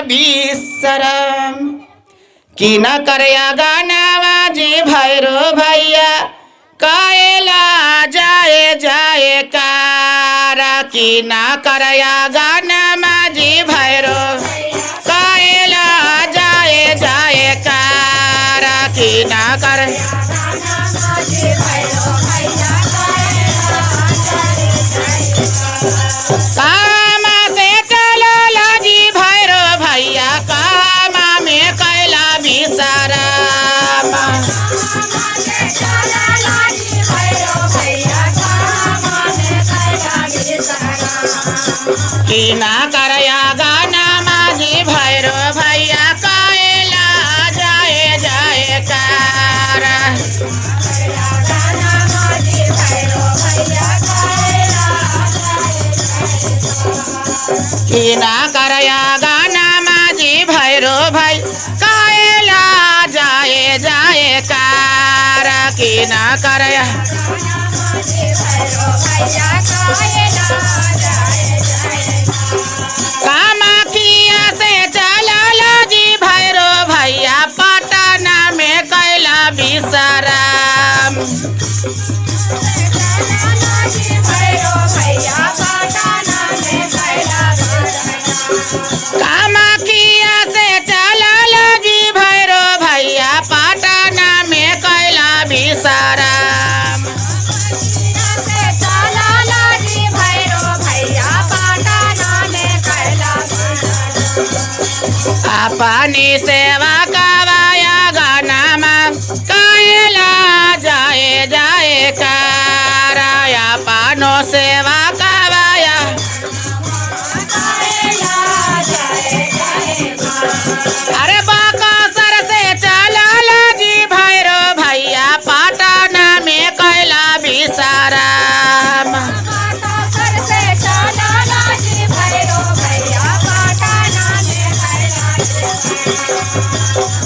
बिसरम कि न करया गानावा जी भैरो भैया कायला जाए जाए कारा कि न करया गानावा जी भैरो कायला जाए जाए कारा कि न कर काम से चलो लाजी भैरो भैया काम में कैला बिसरम कि ना करया गाना माजी भैरो भैया कैला जाए जाए कारा कि ना करया गाना माजी भैरो भाई कायला जाए जाए कारा कि ना करया कामाख्या से चला जी भैरो भैया पटना में कैला बिसरम कामाख्या से चला जी भैरो भैया पटना में कैला बिसरम अपनी सेवा कवाया गाना कैला जाए जाए काराया पानो सेवा कवाया अरे बाका सर से चला जी भैरो भैया पटना में कैला बिसरम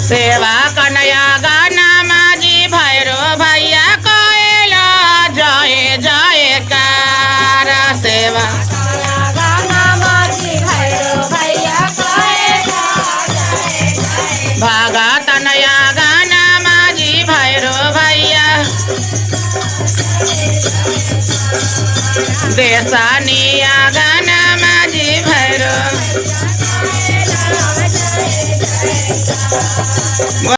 सेवा कन्या गाना माजी भैरो भैया कैला जाए जाए कारा सेवा भागा तनया गाना माजी भैरो भैया देसानिया गाना माजी भैरो